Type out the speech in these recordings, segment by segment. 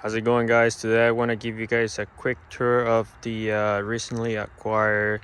How's it going, guys? Today I want to give you guys a quick tour of the recently acquired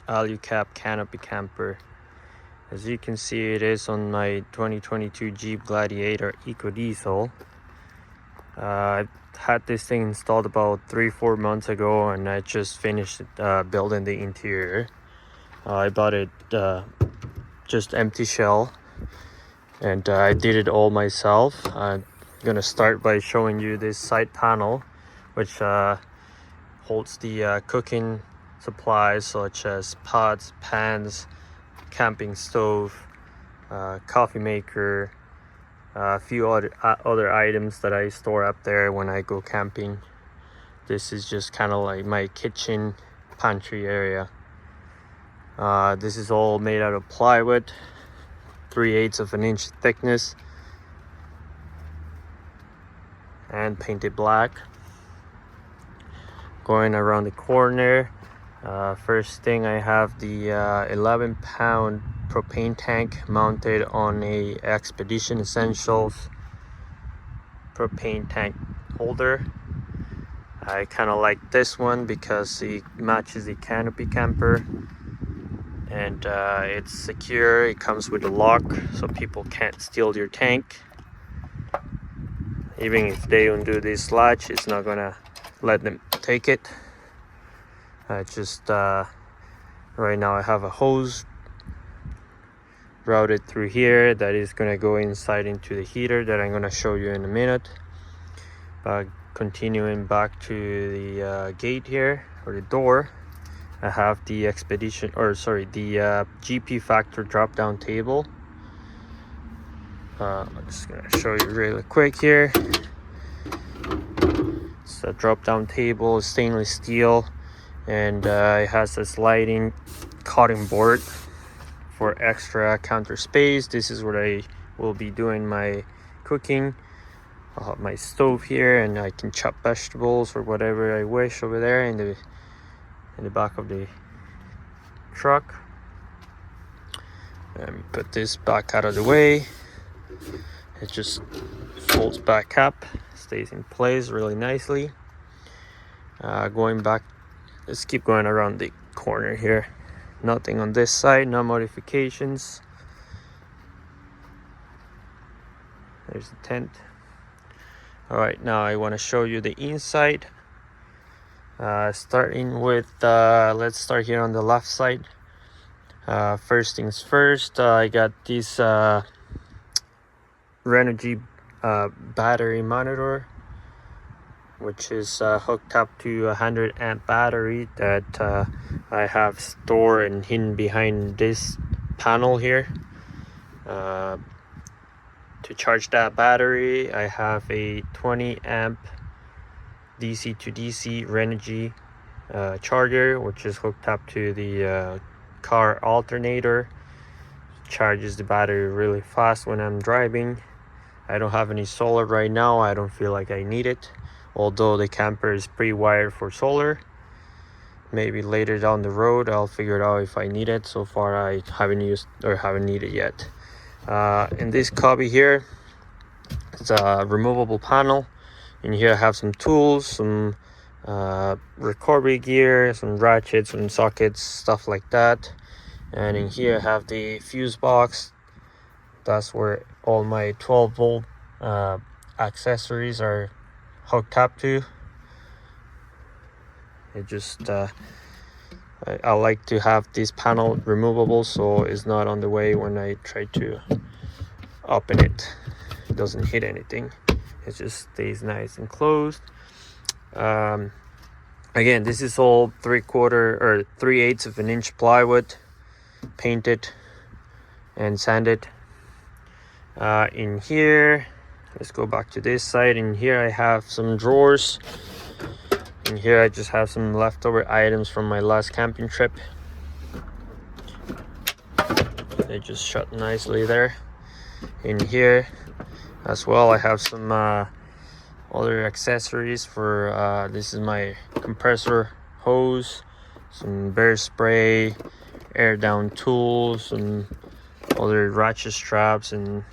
Alu-Cab Canopy camper. As you can see, it is on my 2022 Jeep Gladiator Ecodiesel. I had this thing installed about 3-4 months ago, and I just finished building the interior. I bought it just empty shell, and I did it all myself. I'm gonna start by showing you this side panel, which holds the cooking supplies such as pots, pans, camping stove, coffee maker, a few other items that I store up there when I go camping. This is just kind of like my kitchen pantry area. This is all made out of plywood, 3/8 of an inch thickness, and painted black. Going around the corner, first thing, I have the 11-pound propane tank mounted on a Expedition Essentials propane tank holder. I kind of like this one because it matches the canopy camper, and it's secure. It comes with a lock so people can't steal your tank. Even if they undo this latch, it's not gonna let them take it. Right now I have a hose routed through here that is gonna go inside into the heater that I'm gonna show you in a minute. But continuing back to the gate here, or the door, I have the GP Factor drop down table. I'm just gonna show you really quick here. It's a drop down table, stainless steel, and it has a sliding cutting board for extra counter space. This is where I will be doing my cooking. I'll have my stove here, and I can chop vegetables or whatever I wish over there in the back of the truck. Let me put this back out of the way. It just folds back up, stays in place really nicely. Going back, let's keep going around the corner here. Nothing on this side, no modifications. There's the tent. All right, now I want to show you the inside. Starting with, let's start here on the left side. First things first, I got this Jeep battery monitor, which is hooked up to a 100 amp battery that I have stored and hidden behind this panel here. To charge that battery, I have a 20 amp DC to DC Renogy charger, which is hooked up to the car alternator. Charges the battery really fast when I'm driving. I don't have any solar right now. I don't feel like I need it, although the camper is pre-wired for solar. Maybe later down the road I'll figure it out if I need it. So far I haven't needed yet. In this cubby here, it's a removable panel. In here I have some tools, some recovery gear, some ratchets, some sockets, stuff like that. And in here I have the fuse box. That's where all my 12-volt accessories are hooked up to. It just I like to have this panel removable so it's not on the way when I try to open it. It doesn't hit anything. It just stays nice and closed. Again, this is all 3/8 of an inch plywood, painted and sanded. In here, let's go back to this side. In here I have some drawers. In here I just have some leftover items from my last camping trip. They just shut nicely there. In here as well I have some other accessories for this is my compressor hose, some bear spray, air down tools, some other ratchet straps and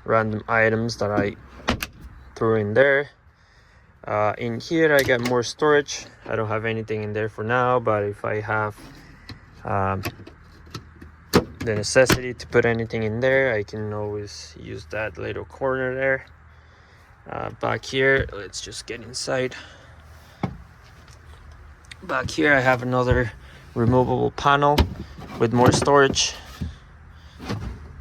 random items that I threw in there. In here I got more storage. I don't have anything in there for now, but if I have the necessity to put anything in there, I can always use that little corner there. Back here, let's just get inside. Back here I have another removable panel with more storage.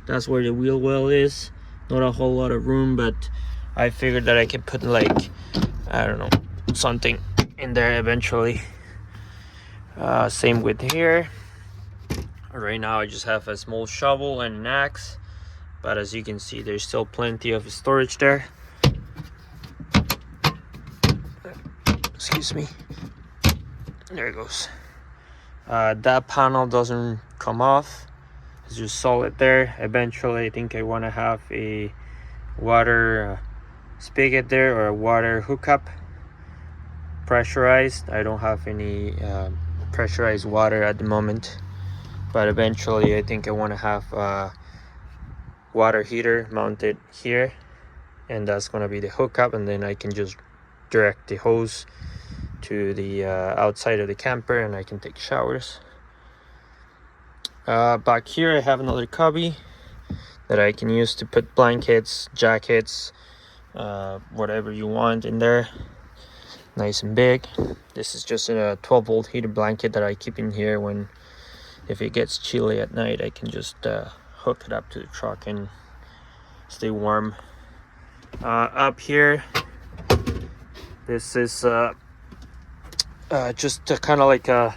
That's where the wheel well is. Not a whole lot of room, but I figured that I could put, like, I don't know, something in there eventually. Same with here. Right now I just have a small shovel and an axe, but as you can see, there's still plenty of storage there. Excuse me. There it goes. That panel doesn't come off. It's just solid there. Eventually I think I want to have a water spigot there, or a water hookup, pressurized. I don't have any pressurized water at the moment, but eventually I think I want to have a water heater mounted here, and that's going to be the hookup, and then I can just direct the hose to the outside of the camper and I can take showers. Back here I have another cubby that I can use to put blankets, jackets, whatever you want in there. Nice and big. This is just a 12-volt heated blanket that I keep in here when, if it gets chilly at night, I can just hook it up to the truck and stay warm. Up here, this is just kind of like a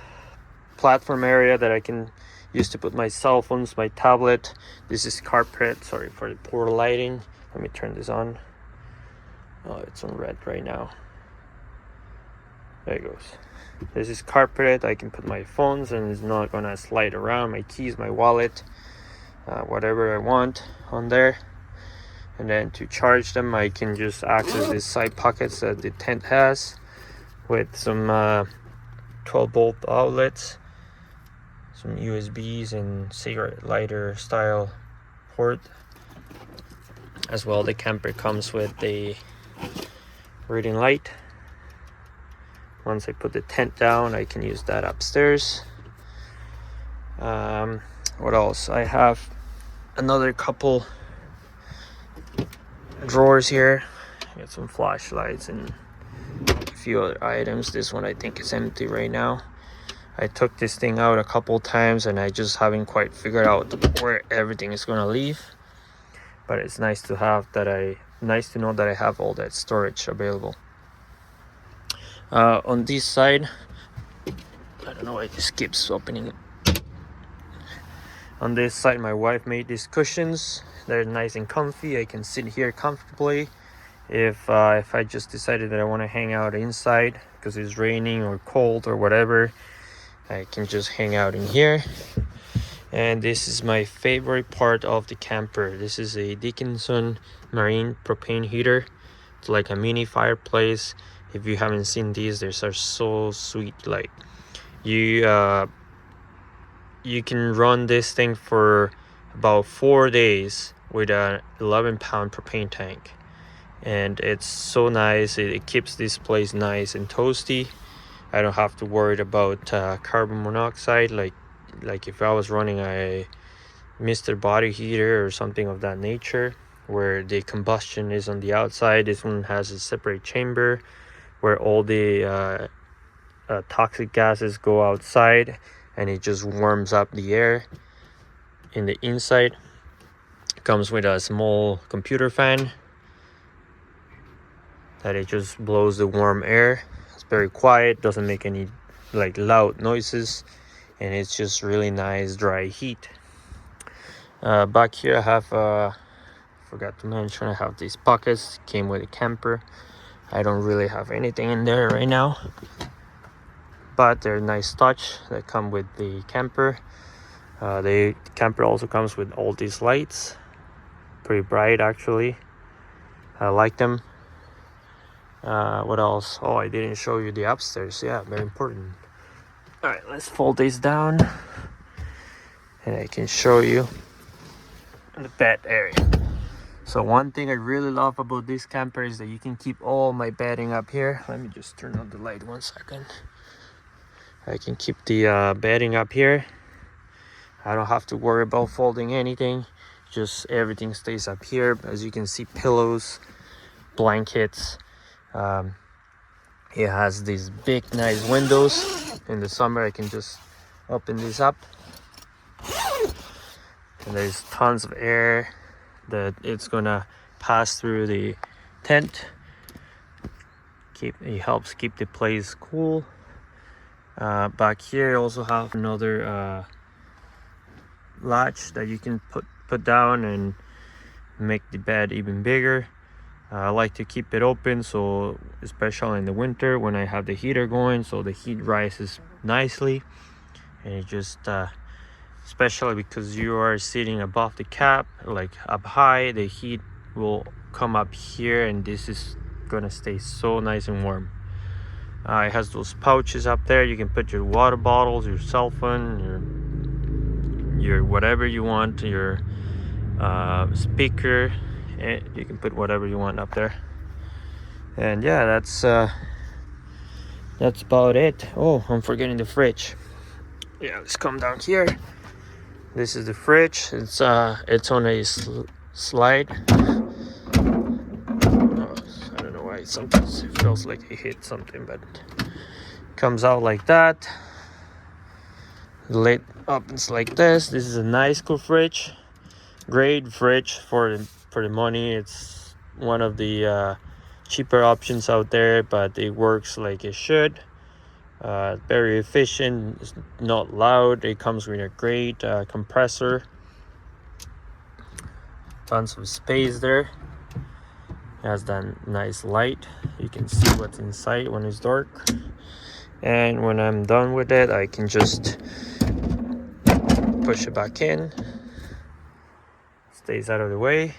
platform area that I can use to put my cell phones, my tablet. This is carpet. Sorry for the poor lighting. Let me turn this on. Oh, it's on red right now. There it goes. This is carpeted. I can put my phones and it's not gonna slide around. My keys, my wallet, whatever I want on there. And then to charge them, I can just access these side pockets that the tent has, with some 12-volt outlets, some USBs, and cigarette lighter style port. As well, the camper comes with a reading light. Once I put the tent down, I can use that upstairs. What else? I have another couple drawers here. I got some flashlights and a few other items. This one I think is empty right now. I took this thing out a couple times and I just haven't quite figured out where everything is gonna leave. But it's nice to have that. Nice to know that I have all that storage available. On this side, I don't know why this keeps opening it. On this side, my wife made these cushions. They're nice and comfy. I can sit here comfortably. If I just decided that I want to hang out inside because it's raining or cold or whatever, I can just hang out in here. And this is my favorite part of the camper. This is a Dickinson marine propane heater. It's like a mini fireplace. If you haven't seen these, they are so sweet. Like, you can run this thing for about 4 days with an 11-pound propane tank, and it's so nice. It keeps this place nice and toasty. I don't have to worry about carbon monoxide like if I was running a Mr. Body heater or something of that nature, where the combustion is on the outside. This one has a separate chamber where all the toxic gases go outside, and it just warms up the air in the inside. It comes with a small computer fan that it just blows the warm air. It's very quiet, doesn't make any like loud noises, and it's just really nice dry heat. Back here I have forgot to mention, I have these pockets. Came with a camper. I don't really have anything in there right now, but they're a nice touch that come with the camper. The camper also comes with all these lights, pretty bright actually. I like them. What else? Oh, I didn't show you the upstairs. Yeah, very important. All right, let's fold this down and I can show you the bed area. So one thing I really love about this camper is that you can keep all my bedding up here. Let me just turn on the light 1 second. I can keep the bedding up here. I don't have to worry about folding anything. Just everything stays up here. As you can see, pillows, blankets. It has these big nice windows. In the summer I can just open this up and there's tons of air that it's gonna pass through the tent. It helps keep the place cool. Back here I also have another latch that you can put down and make the bed even bigger. I like to keep it open, so especially in the winter when I have the heater going, so the heat rises nicely. And it just especially because you are sitting above the cab, like up high, the heat will come up here and this is gonna stay so nice and warm. It has those pouches up there. You can put your water bottles, your cell phone, your whatever you want, your speaker. You can put whatever you want up there. And yeah, that's about it. Oh, I'm forgetting the fridge. Yeah, let's come down here. This is the fridge. It's on a slide. Oh, I don't know why sometimes it feels like I hit something, but it comes out like that. The lid opens like this. This is a nice cool fridge. Great fridge for the money. It's one of the cheaper options out there, but it works like it should. Very efficient. It's not loud. It comes with a great compressor. Tons of space there. It has that nice light. You can see what's inside when it's dark. And when I'm done with it, I can just push it back in. Stays out of the way.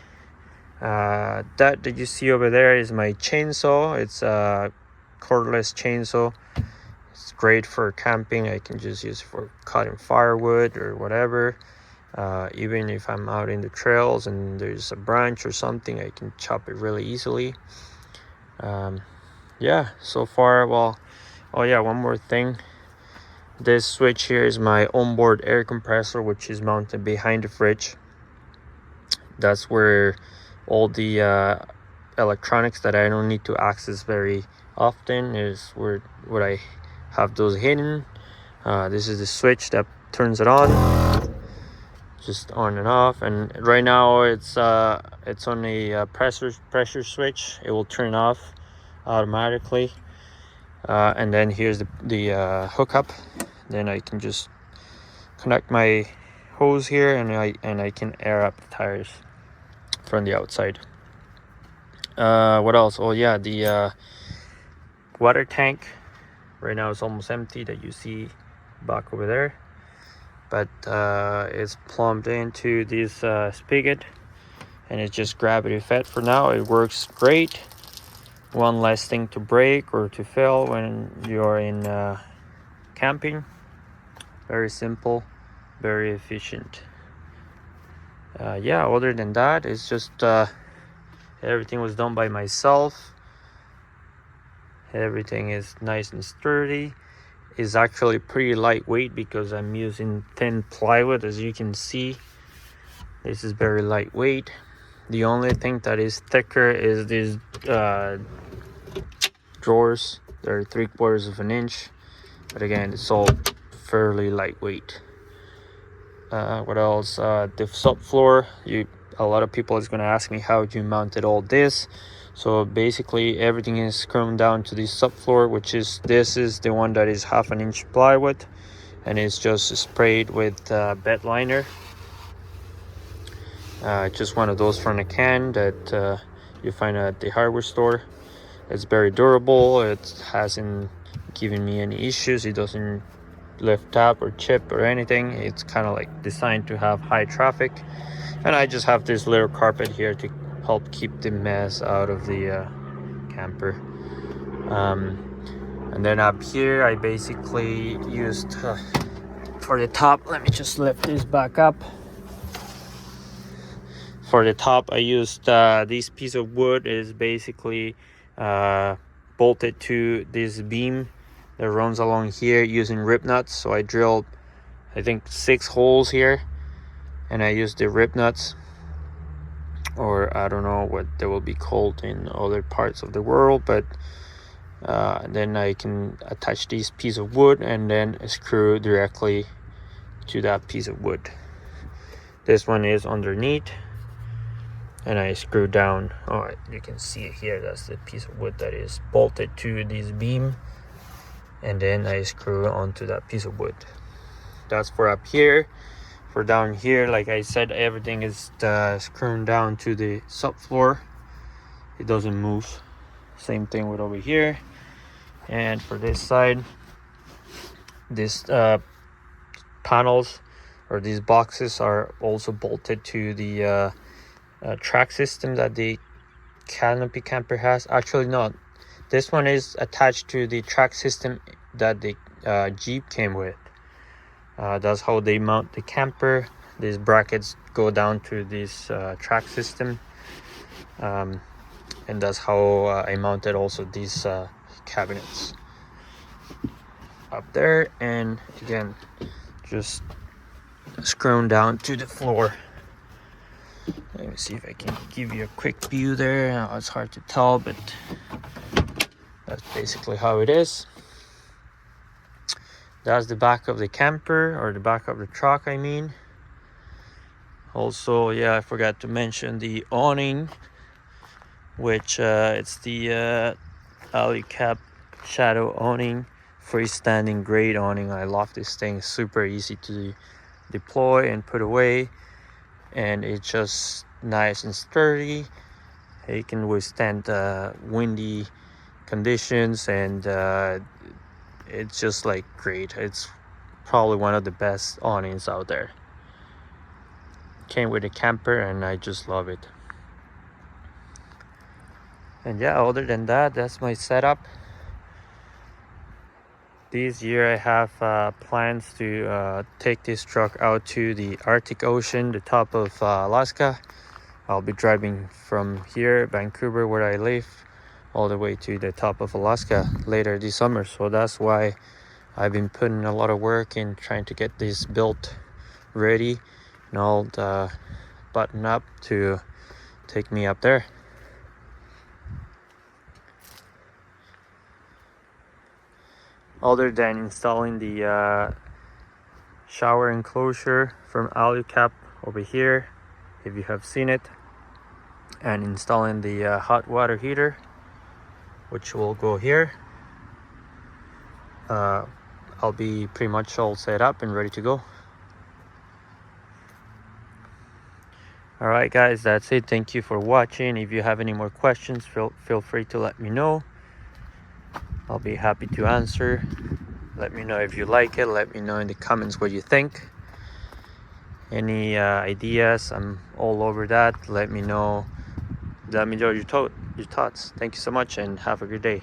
That you see over there is my chainsaw. It's a cordless chainsaw. It's great for camping. I can just use it for cutting firewood or whatever. Even if I'm out in the trails and there's a branch or something, I can chop it really easily. Yeah, so far, well, oh yeah, one more thing. This switch here is my onboard air compressor, which is mounted behind the fridge. That's where all the electronics that I don't need to access very often is where I have those hidden. This is the switch that turns it on, just on and off. And right now it's on a pressure switch. It will turn off automatically. And then here's the hookup. Then I can just connect my hose here and I can air up the tires from the outside. What else? Oh yeah, the water tank right now is almost empty, that you see back over there, but it's plumbed into this spigot and it's just gravity fed for now. It works great. One less thing to break or to fill when you're in camping. Very simple, very efficient. Yeah, other than that, it's just everything was done by myself. Everything is nice and sturdy. It's actually pretty lightweight because I'm using thin plywood. As you can see, this is very lightweight. The only thing that is thicker is these drawers. They're 3/4 of an inch, but again, it's all fairly lightweight. What else? The subfloor. A lot of people is going to ask me how you mounted all this. So basically everything is chrome down to the subfloor, which is this is the one that is 1/2 inch plywood, and it's just sprayed with bed liner. Just one of those from a can that you find at the hardware store. It's very durable. It hasn't given me any issues. It doesn't lift up or chip or anything. It's kind of like designed to have high traffic. And I just have this little carpet here to help keep the mess out of the camper. And then up here I basically used for the top, let me just lift this back up. for the top, I used this piece of wood is basically bolted to this beam that runs along here using rib nuts. So I drilled, I think, 6 holes here, and I used the rib nuts, or I don't know what they will be called in other parts of the world, but then I can attach this piece of wood and then screw directly to that piece of wood. This one is underneath, and I screw down. Oh, you can see it here. That's the piece of wood that is bolted to this beam, and then I screw onto that piece of wood. That's for up here. For down here, like I said, everything is screwed down to the subfloor. It doesn't move. Same thing with over here. And for this side, this panels, or these boxes, are also bolted to the track system that the Canopy camper has. Actually, no, this one is attached to the track system that the Jeep came with. That's how they mount the camper. These brackets go down to this track system, and that's how I mounted also these cabinets up there, and again just screwing down to the floor. Let me see if I can give you a quick view there. It's hard to tell, but that's basically how it is. That's the back of the camper, or the back of the truck, I mean. Also, yeah, I forgot to mention the awning, which it's the Alu-Cab shadow awning, freestanding grade awning. I love this thing. Super easy to deploy and put away, and it's just nice and sturdy. It can withstand windy conditions, and it's just like great. It's probably one of the best awnings out there. Came with a camper, and I just love it. And yeah, other than that, that's my setup. This year I have plans to take this truck out to the Arctic Ocean, the top of Alaska. I'll be driving from here, Vancouver, where I live, all the way to the top of Alaska later this summer. So that's why I've been putting a lot of work in trying to get this built, ready, and all button up to take me up there. Other than installing the shower enclosure from Alu-Cab over here, if you have seen it, and installing the hot water heater, which will go here, I'll be pretty much all set up and ready to go. Alright guys, that's it. Thank you for watching. If you have any more questions, feel free to let me know. I'll be happy to answer. Let me know if you like it. Let me know in the comments what you think. Any ideas, I'm all over that. Let me know your thoughts. Thank you so much, and have a good day.